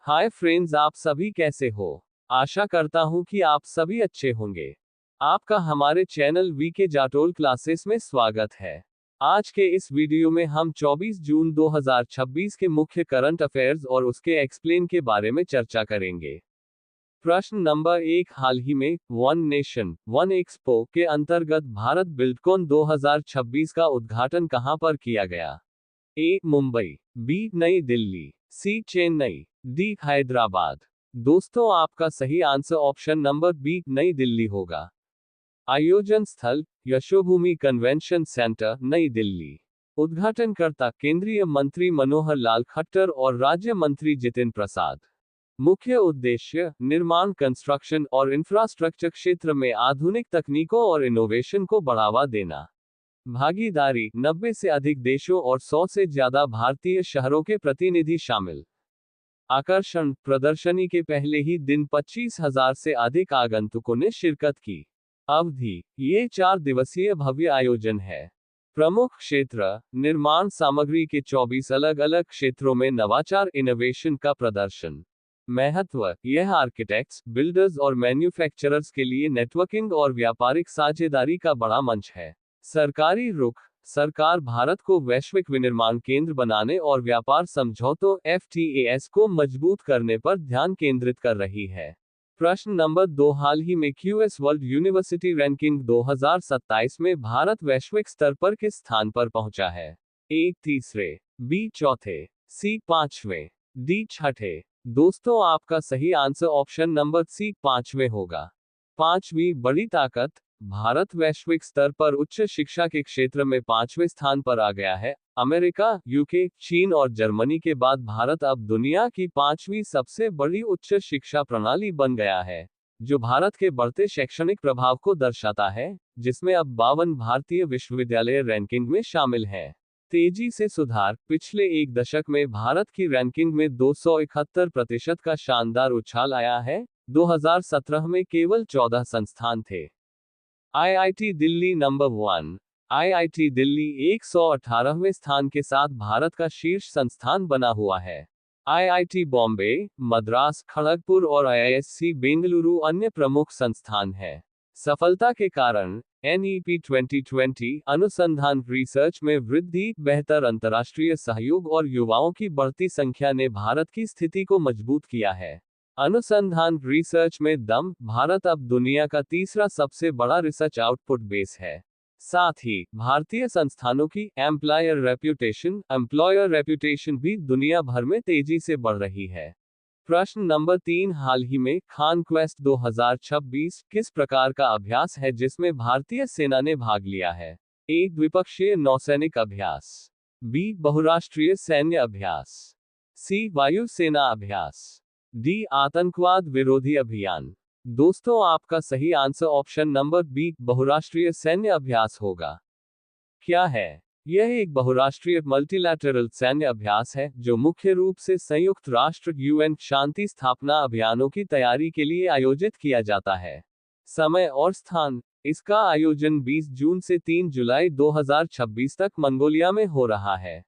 Hi friends, आप सभी कैसे हो। आशा करता हूँ कि आप सभी अच्छे होंगे। आपका हमारे चैनल वीके जाटोल क्लासेस में स्वागत है। आज के इस वीडियो में हम 24 जून 2026 के मुख्य करंट अफेयर्स और उसके एक्सप्लेन के बारे में चर्चा करेंगे। प्रश्न नंबर 1, हाल ही में वन नेशन वन एक्सपो के अंतर्गत भारत बिल्डकॉन 2026 का उद्घाटन कहां पर किया गया? ए मुंबई, बी नई दिल्ली, सी चेन्नई, डी हैदराबाद। दोस्तों, आपका सही आंसर ऑप्शन नंबर बी नई दिल्ली होगा। आयोजन स्थल यशोभूमि कन्वेंशन सेंटर, नई दिल्ली। उद्घाटनकर्ता केंद्रीय मंत्री मनोहर लाल खट्टर और राज्य मंत्री जितिन प्रसाद। मुख्य उद्देश्य निर्माण, कंस्ट्रक्शन और इंफ्रास्ट्रक्चर क्षेत्र में आधुनिक तकनीकों और इनोवेशन को बढ़ावा देना। भागीदारी 90 से अधिक देशों और 100 से ज्यादा भारतीय शहरों के प्रतिनिधि शामिल। आकर्षण प्रदर्शनी के पहले ही दिन 25,000 से अधिक आगंतुकों ने शिरकत की। अवधि ये 4 दिवसीय भव्य आयोजन है। प्रमुख क्षेत्र निर्माण सामग्री के 24 अलग अलग क्षेत्रों में नवाचार इनोवेशन का प्रदर्शन। महत्व यह आर्किटेक्ट्स, बिल्डर्स और मैन्युफैक्चरर्स के लिए नेटवर्किंग और व्यापारिक साझेदारी का बड़ा मंच है। सरकारी रुख सरकार भारत को वैश्विक विनिर्माण केंद्र बनाने और व्यापार समझौतों FTAs को मजबूत करने पर ध्यान केंद्रित कर रही है। प्रश्न नंबर 2, हाल ही में QS वर्ल्ड यूनिवर्सिटी रैंकिंग 2027 में भारत वैश्विक स्तर पर किस स्थान पर पहुंचा है? ए तीसरे, बी चौथे, सी पांचवें, डी छठे। दोस्तों, आपका सही आंसर ऑप्शन नंबर सी पांचवें होगा। पांचवी बड़ी ताकत भारत वैश्विक स्तर पर उच्च शिक्षा के क्षेत्र में 5वें स्थान पर आ गया है। अमेरिका, यूके, चीन और जर्मनी के बाद भारत अब दुनिया की 5वीं सबसे बड़ी उच्च शिक्षा प्रणाली बन गया है, जो भारत के बढ़ते शैक्षणिक प्रभाव को दर्शाता है, जिसमें अब 52 भारतीय विश्वविद्यालय रैंकिंग में शामिल हैं। तेजी से सुधार पिछले एक दशक में भारत की रैंकिंग में 271% का शानदार उछाल आया है। 2017 में केवल 14 संस्थान थे। IIT Delhi number 1। IIT Delhi 118वें स्थान के साथ भारत का शीर्ष संस्थान बना हुआ है। IIT बॉम्बे, मद्रास, खड़गपुर और IISc बेंगलुरु अन्य प्रमुख संस्थान हैं। सफलता के कारण NEP 2020 अनुसंधान रिसर्च में वृद्धि, बेहतर अंतर्राष्ट्रीय सहयोग और युवाओं की बढ़ती संख्या ने भारत की स्थिति को मजबूत किया है। अनुसंधान रिसर्च में दम भारत अब दुनिया का तीसरा सबसे बड़ा रिसर्च आउटपुट बेस है। साथ ही भारतीय संस्थानों की एम्प्लॉयर रेप्यूटेशन भी दुनिया भर में तेजी से बढ़ रही है। प्रश्न नंबर 3, हाल ही में खान क्वेस्ट 2026 किस प्रकार का अभ्यास है जिसमें भारतीय सेना ने भाग लिया है? ए द्विपक्षीय नौसैनिक अभ्यास, बी बहुराष्ट्रीय सैन्य अभ्यास, सी वायुसेना अभ्यास, डी आतंकवाद विरोधी अभियान। दोस्तों, आपका सही आंसर ऑप्शन नंबर बी बहुराष्ट्रीय सैन्य अभ्यास होगा। क्या है यह? एक बहुराष्ट्रीय मल्टीलैटरल सैन्य अभ्यास है जो मुख्य रूप से संयुक्त राष्ट्र UN शांति स्थापना अभियानों की तैयारी के लिए आयोजित किया जाता है। समय और स्थान इसका आयोजन 20 जून से 3 जुलाई 2026 तक मंगोलिया में हो रहा है।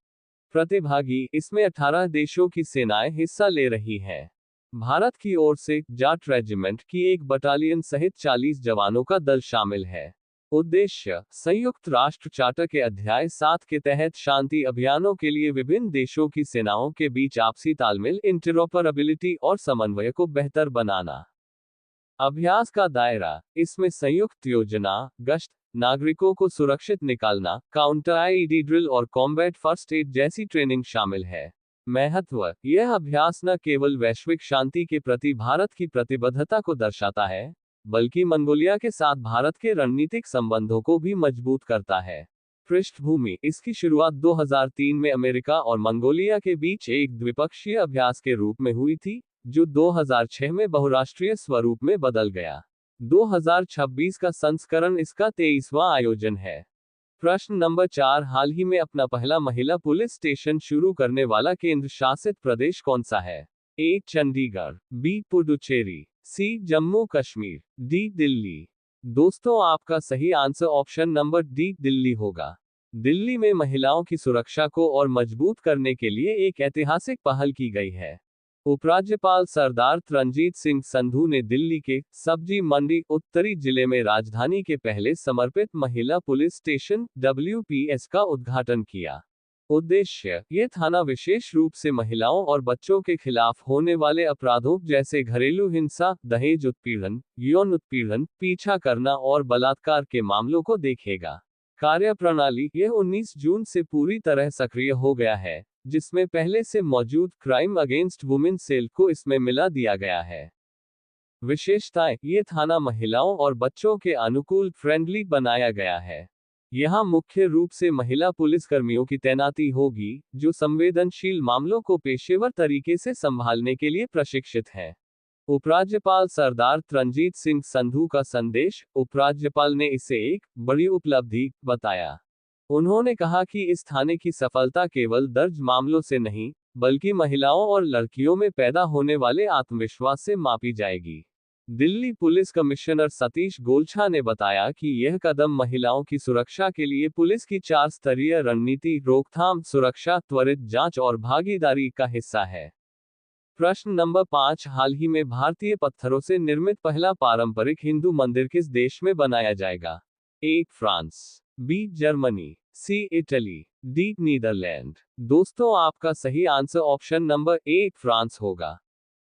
प्रतिभागी इसमें 18 देशों की सेनाएं हिस्सा ले रही हैं। भारत की ओर से जाट रेजिमेंट की एक बटालियन सहित 40 जवानों का दल शामिल है। उद्देश्य संयुक्त राष्ट्र चार्टर के अध्याय 7 के तहत शांति अभियानों के लिए विभिन्न देशों की सेनाओं के बीच आपसी तालमेल, इंटरऑपरेबिलिटी और समन्वय को बेहतर बनाना। अभ्यास का दायरा इसमें संयुक्त योजना, गश्त, नागरिकों को सुरक्षित निकालना, काउंटर IED ड्रिल और कॉम्बैट फर्स्ट एड जैसी ट्रेनिंग शामिल है। महत्व यह अभ्यास न केवल वैश्विक शांति के प्रति भारत की प्रतिबद्धता को दर्शाता है, बल्कि मंगोलिया के साथ भारत के रणनीतिक संबंधों को भी मजबूत करता है। पृष्ठभूमि इसकी शुरुआत 2003 में अमेरिका और मंगोलिया के बीच एक द्विपक्षीय अभ्यास के रूप में हुई थी, जो 2006 में बहुराष्ट्रीय स्वरूप में बदल गया। 2026 का संस्करण इसका 23वां आयोजन है। प्रश्न नंबर 4, हाल ही में अपना पहला महिला पुलिस स्टेशन शुरू करने वाला केंद्र शासित प्रदेश कौन सा है? ए चंडीगढ़, बी पुडुचेरी, सी जम्मू कश्मीर, डी दिल्ली। दोस्तों, आपका सही answer option number D Delhi होगा। दिल्ली में महिलाओं की सुरक्षा को और मजबूत करने के लिए एक ऐतिहासिक पहल की गई है। उपराज्यपाल सरदार रणजीत सिंह संधू ने दिल्ली के सब्जी मंडी उत्तरी जिले में राजधानी के पहले समर्पित महिला पुलिस स्टेशन WPS का उद्घाटन किया। उद्देश्य, ये थाना विशेष रूप से महिलाओं और बच्चों के खिलाफ होने वाले अपराधों जैसे घरेलू हिंसा, दहेज उत्पीड़न, यौन उत्पीड़न, पीछा करना और बलात्कार के मामलों को देखेगा। कार्यप्रणाली, यह 19 जून से पूरी तरह सक्रिय हो गया है, जिसमें पहले से मौजूद क्राइम अगेंस्ट वुमेन सेल को इसमें मिला दिया गया है। विशेषताएं, ये थाना महिलाओं और बच्चों के अनुकूल फ्रेंडली बनाया गया है। यहाँ मुख्य रूप से महिला पुलिसकर्मियों की तैनाती होगी, जो संवेदनशील मामलों को पेशेवर तरीके से संभालने के लिए प्रशिक्षित हैं। उपराज्यपाल सरदार रणजीत सिंह संधू का संदेश, उपराज्यपाल ने इसे एक बड़ी उपलब्धि बताया। उन्होंने कहा कि इस थाने की सफलता केवल दर्ज मामलों से नहीं, बल्कि महिलाओं और लड़कियों में पैदा होने वाले आत्मविश्वास से मापी जाएगी। दिल्ली पुलिस कमिश्नर सतीश गोलछा ने बताया कि यह कदम महिलाओं की सुरक्षा के लिए पुलिस की 4 स्तरीय रणनीति रोकथाम, सुरक्षा, त्वरित जांच और भागीदारी का हिस्सा है। प्रश्न नंबर 5, हाल ही में भारतीय पत्थरों से निर्मित पहला पारंपरिक हिंदू मंदिर किस देश में बनाया जाएगा? A. France, B. Germany, C. Italy, D. Netherlands. दोस्तों, आपका सही answer option number A. France होगा।